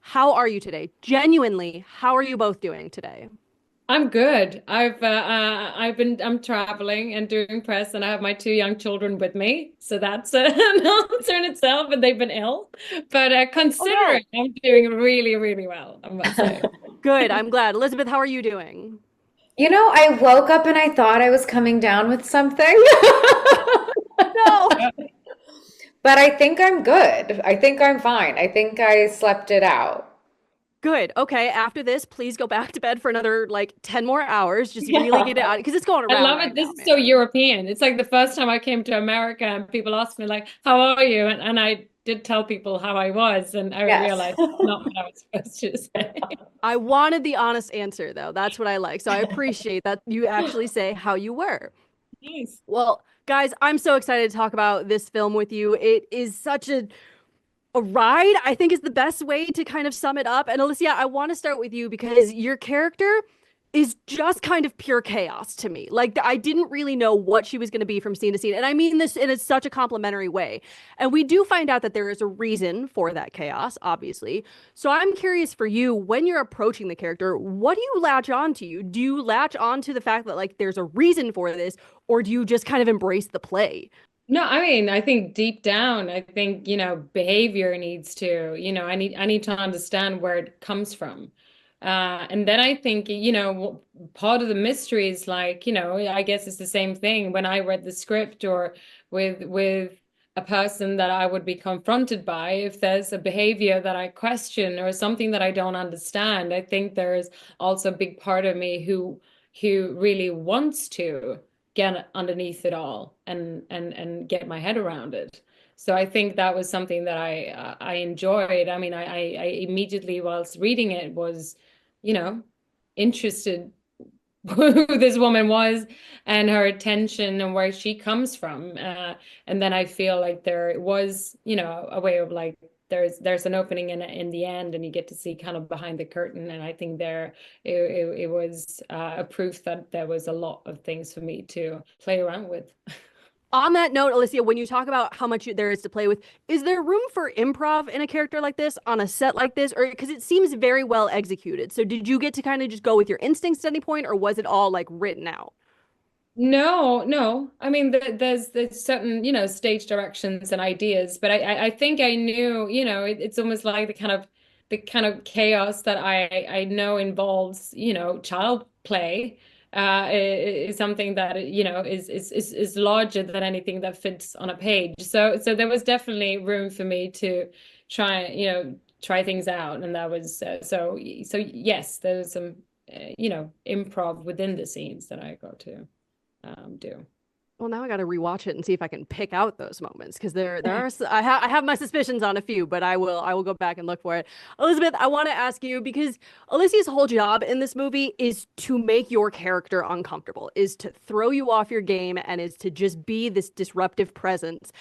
how are you today? Genuinely, how are you both doing today? I'm good. I'm traveling and doing press, and I have my two young children with me, so that's an answer in itself. And they've been ill, but Oh no. considering, I'm doing really, really well, I must say. Good. I'm glad. Elizabeth, how are you doing? I woke up and I thought I was coming down with something. No. But I think I'm good. I think I'm fine. I think I slept it out. Good. Okay. After this, please go back to bed for another like 10 more hours. Just really get it Yeah. out because it's going I around love right it. This now, is so man. European. It's like the first time I came to America, and people asked me like, "How are you?" And I did tell people how I was, and I Yes. realized it's not what I was supposed to say. I wanted the honest answer though. That's what I like. So I appreciate that you actually say how you were. Nice. Well, guys, I'm so excited to talk about this film with you. It is such a ride, I think is the best way to kind of sum it up. And Alicia, I want to start with you because your character is just kind of pure chaos to me. Like I didn't really know what she was going to be from scene to scene. And I mean this in such a complimentary way. And we do find out that there is a reason for that chaos, obviously. So I'm curious for you, when you're approaching the character, what do you latch on to you? Do you latch on to the fact that like there's a reason for this, or do you just kind of embrace the play? No, I mean, I think deep down, I think, behavior needs to, I need to understand where it comes from. And then I think, part of the mystery is like, I guess it's the same thing when I read the script or with a person that I would be confronted by, if there's a behavior that I question or something that I don't understand, I think there's also a big part of me who really wants to get underneath it all and get my head around it. So I think that was something that I enjoyed. I mean, I immediately whilst reading it was, you know, interested who this woman was and her attention and where she comes from. And then I feel like there was, a way of like there's an opening in the end, and you get to see kind of behind the curtain. And I think it was a proof that there was a lot of things for me to play around with. On that note, Alicia, when you talk about how much there is to play with, is there room for improv in a character like this on a set like this? Or because it seems very well executed. So did you get to kind of just go with your instincts at any point, or was it all like written out? No, no. I mean, there's certain, stage directions and ideas, but I think I knew, it's almost like the kind of chaos that I know involves, child play, is something that, is larger than anything that fits on a page. So there was definitely room for me to try things out, and that was so yes, there's some, improv within the scenes that I got to do. Well, now I got to rewatch it and see if I can pick out those moments because there are I have my suspicions on a few, but I will go back and look for it. Elizabeth, I want to ask you because Alicia's whole job in this movie is to make your character uncomfortable, is to throw you off your game, and is to just be this disruptive presence.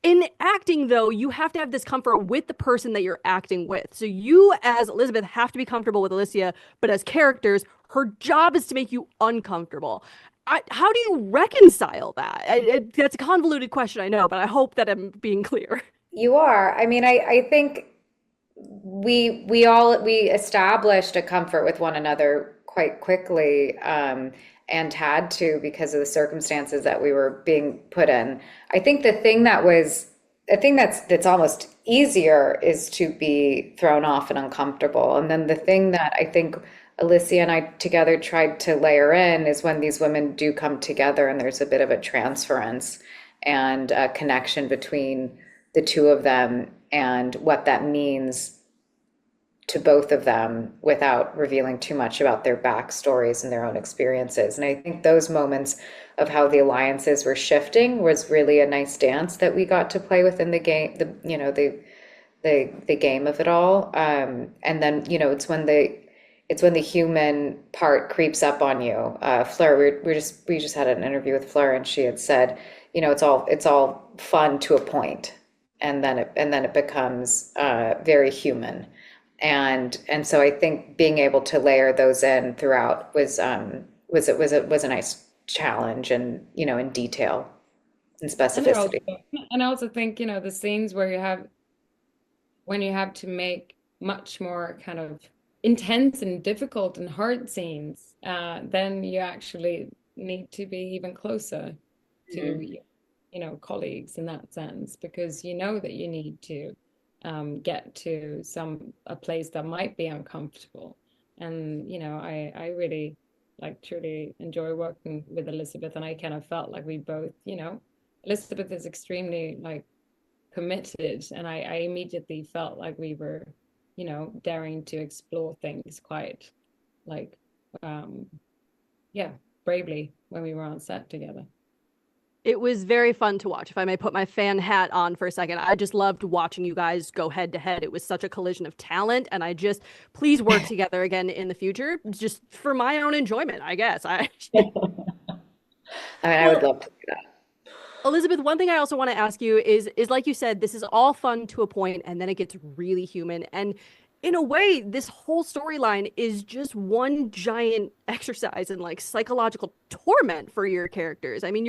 In acting, though, you have to have this comfort with the person that you're acting with. So you, as Elizabeth, have to be comfortable with Alicia, but as characters, her job is to make you uncomfortable. How do you reconcile that? That's a convoluted question, I know, but I hope that I'm being clear. You are. I mean, I think we established a comfort with one another quite quickly, and had to because of the circumstances that we were being put in. I think the thing that's almost easier is to be thrown off and uncomfortable. And then the thing that I think Alicia and I together tried to layer in is when these women do come together and there's a bit of a transference and a connection between the two of them and what that means to both of them without revealing too much about their backstories and their own experiences. And I think those moments of how the alliances were shifting was really a nice dance that we got to play within the game, the game of it all. And then, it's when the human part creeps up on you. Fleur, we just had an interview with Fleur, and she had said, it's all fun to a point, and then it becomes very human. And so I think being able to layer those in throughout was a nice challenge, and in detail and And specificity. I also think, the scenes where you have when you have to make much more kind of intense and difficult and hard scenes, then you actually need to be even closer to colleagues in that sense, because you know that you need to get to a place that might be uncomfortable. And I really truly enjoy working with Elizabeth, and I kind of felt like we both, Elizabeth is extremely committed, and I immediately felt like we were, daring to explore things quite like yeah, bravely when we were on set together. It was very fun to watch. If I may put my fan hat on for a second, I just loved watching you guys go head to head. It was such a collision of talent, and please work together again in the future, just for my own enjoyment, I guess. I would love to do that. Elizabeth, one thing I also want to ask you is like you said, this is all fun to a point, and then it gets really human. And in a way, this whole storyline is just one giant exercise in psychological torment for your characters. I mean,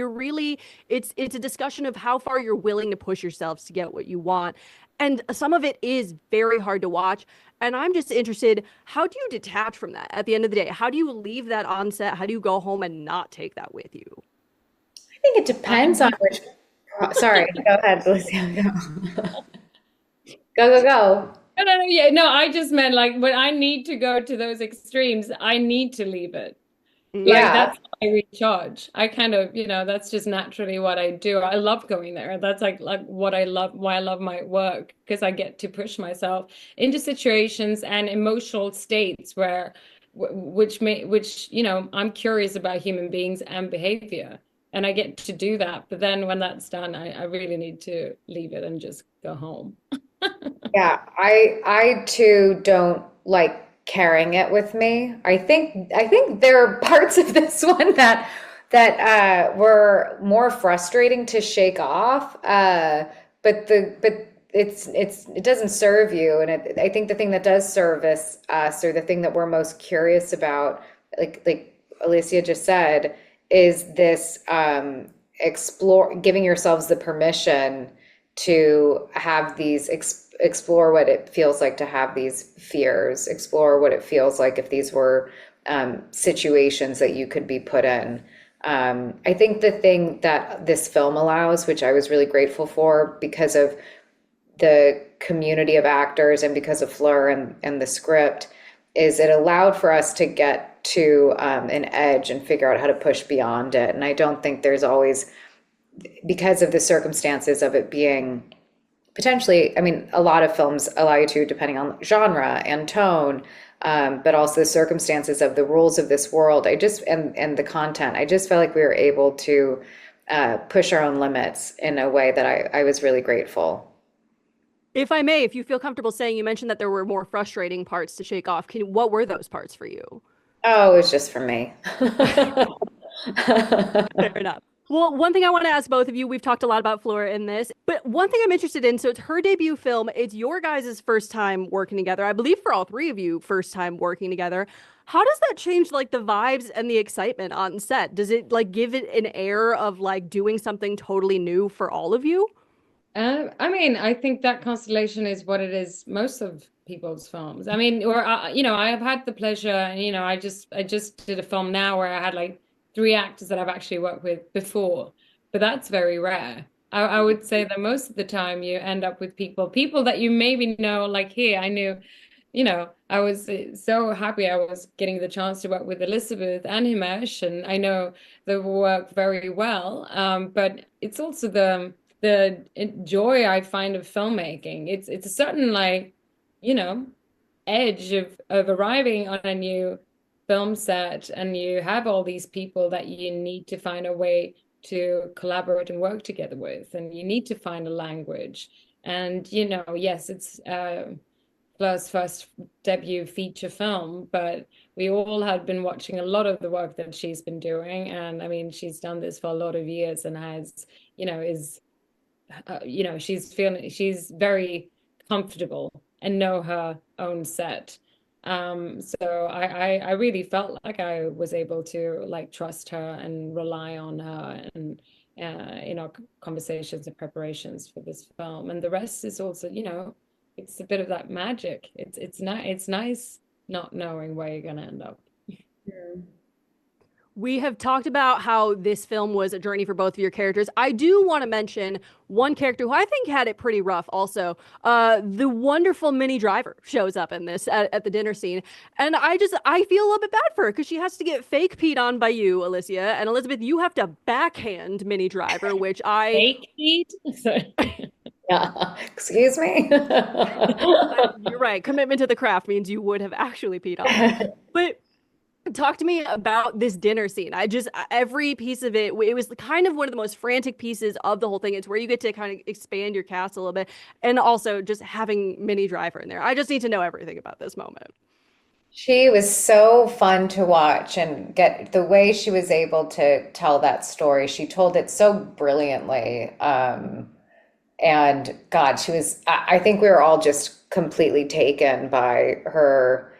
it's a discussion of how far you're willing to push yourselves to get what you want. And some of it is very hard to watch. And I'm just interested, how do you detach from that at the end of the day? How do you leave that on set? How do you go home and not take that with you? I think it depends on which. Sorry, go ahead, Lucia. Go. No, I just meant when I need to go to those extremes, I need to leave it. That's how I recharge. I kind of, that's just naturally what I do. I love going there. That's like what I love, why I love my work, because I get to push myself into situations and emotional states which I'm curious about human beings and behavior. And I get to do that. But then when that's done, I really need to leave it and just go home. Yeah, I too don't like carrying it with me. I think there are parts of this one that were more frustrating to shake off. But it doesn't serve you, and I think the thing that does service us, or the thing that we're most curious about, like Alicia just said, is this giving yourselves the permission to have these explore what it feels like to have these fears, explore what it feels like if these were situations that you could be put in. I think the thing that this film allows, which I was really grateful for because of the community of actors and because of Fleur and the script, is it allowed for us to get to an edge and figure out how to push beyond it. And I don't think there's always, because of the circumstances of it being potentially, I mean, a lot of films allow you to, depending on genre and tone, but also the circumstances of the rules of this world. And the content, I just felt like we were able to push our own limits in a way that I was really grateful. If I may, if you feel comfortable saying, you mentioned that there were more frustrating parts to shake off. What were those parts for you? Oh, it was just for me. Fair enough. Well, one thing I want to ask both of you, we've talked a lot about Flora in this, but one thing I'm interested in, so it's her debut film, it's your guys' first time working together. I believe for all three of you, first time working together. How does that change the vibes and the excitement on set? Does it give it an air of doing something totally new for all of you? I mean, I think that constellation is what it is most of people's films. I mean, or I have had the pleasure, and I just did a film now where I had three actors that I've actually worked with before, but that's very rare. I would say that most of the time you end up with people that you maybe know, here I knew, I was so happy I was getting the chance to work with Elizabeth and Himesh, and I know the work very well. But it's also the joy I find of filmmaking. It's a certain edge of arriving on a new film set, and you have all these people that you need to find a way to collaborate and work together with, and you need to find a language. And yes, it's Fleur's first debut feature film, but we all had been watching a lot of the work that she's been doing, and I mean, she's done this for a lot of years and has is she's very comfortable and know her own set. So I really felt like I was able to trust her and rely on her, and in our conversations and preparations for this film. And the rest is also it's a bit of that magic. It's nice not knowing where you're gonna end up. We have talked about how this film was a journey for both of your characters. I do want to mention one character who I think had it pretty rough also. The wonderful Minnie Driver shows up in this at the dinner scene. And I feel a little bit bad for her because she has to get fake peed on by you, Alicia. And Elizabeth, you have to backhand Minnie Driver, which I Fake heat? Sorry. Yeah. Excuse me. you're right. Commitment to the craft means you would have actually peed on her. But talk to me about this dinner scene. Every piece of it was kind of one of the most frantic pieces of the whole thing. It's where you get to kind of expand your cast a little bit, and also just having Minnie Driver in there. I just need to know everything about this moment. She was so fun to watch and get the way she was able to tell that story. She told it so brilliantly. And God, I think we were all just completely taken by her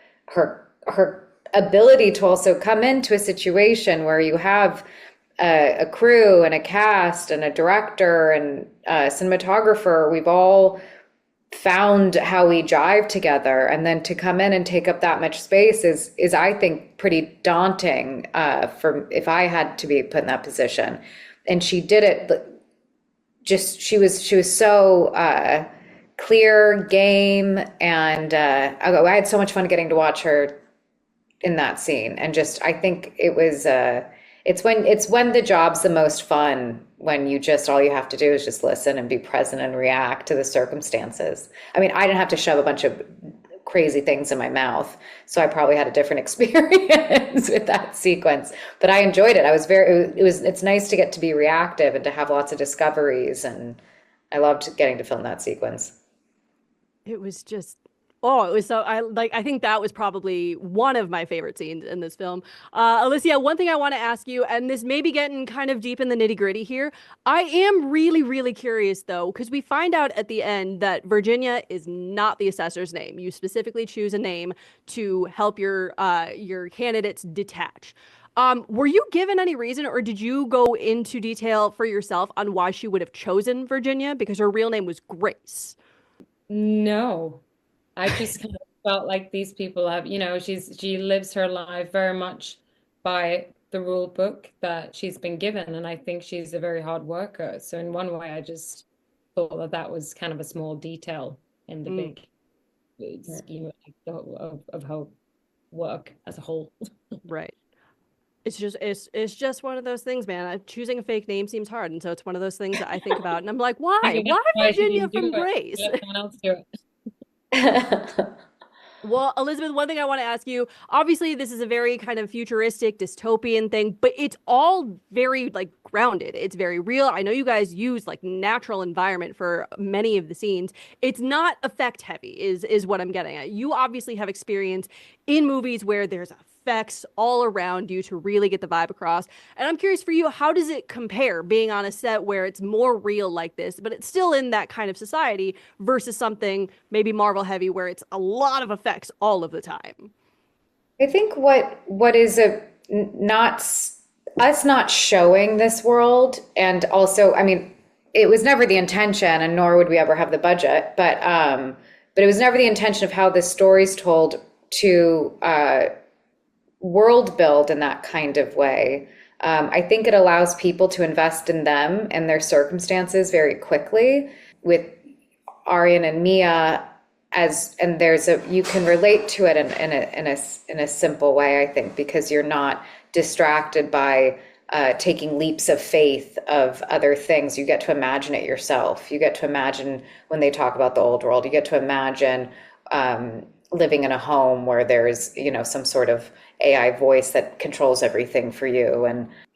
ability to also come into a situation where you have a crew and a cast and a director and a cinematographer. We've all found how we jive together, and then to come in and take up that much space is I think pretty daunting for if I had to be put in that position. And she did it. Just she was so clear, game, and I had so much fun getting to watch her in that scene. And just I think it's when the job's the most fun, when all you have to do is just listen and be present and react to the circumstances. I mean, I didn't have to shove a bunch of crazy things in my mouth, so I probably had a different experience with that sequence, but I enjoyed it. It's nice to get to be reactive and to have lots of discoveries, and I loved getting to film that sequence. It was just Oh, it was so I think that was probably one of my favorite scenes in this film. Alicia, one thing I want to ask you, and this may be getting kind of deep in the nitty-gritty here. I am really, really curious though, because we find out at the end that Virginia is not the assessor's name. You specifically choose a name to help your candidates detach. Were you given any reason, or did you go into detail for yourself on why she would have chosen Virginia? Because her real name was Grace. No. I just kind of felt like these people have, she lives her life very much by the rule book that she's been given, and I think she's a very hard worker. So in one way, I just thought that that was kind of a small detail in the big scheme of her work as a whole. Right. It's just one of those things, man. Choosing a fake name seems hard, and so it's one of those things that I think about, and I'm like, why? Maybe Why that's why she Virginia didn't do from it. Grace? Let someone else do it. Well, Elizabeth, one thing I want to ask you, obviously this is a very kind of futuristic dystopian thing, but it's all very like grounded. It's very real. I know you guys use like natural environment for many of the scenes. It's not effect heavy is what I'm getting at. You obviously have experience in movies where there's effects all around you to really get the vibe across. And I'm curious for you, how does it compare being on a set where it's more real like this, but it's still in that kind of society versus something maybe Marvel heavy where it's a lot of effects all of the time? I think what is not us not showing this world, and also, I mean, it was never the intention, and nor would we ever have the budget, but it was never the intention of how this story's told to world build in that kind of way. I think it allows people to invest in them and their circumstances very quickly. With Aryan and Mia, you can relate to it in a simple way, I think, because you're not distracted by taking leaps of faith of other things. You get to imagine it yourself. You get to imagine when they talk about the old world. You get to imagine living in a home where there's, some sort of AI voice that controls everything for you.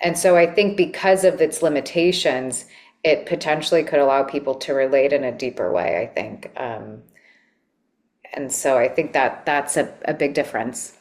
And so I think because of its limitations, it potentially could allow people to relate in a deeper way, I think. And so I think that's a big difference.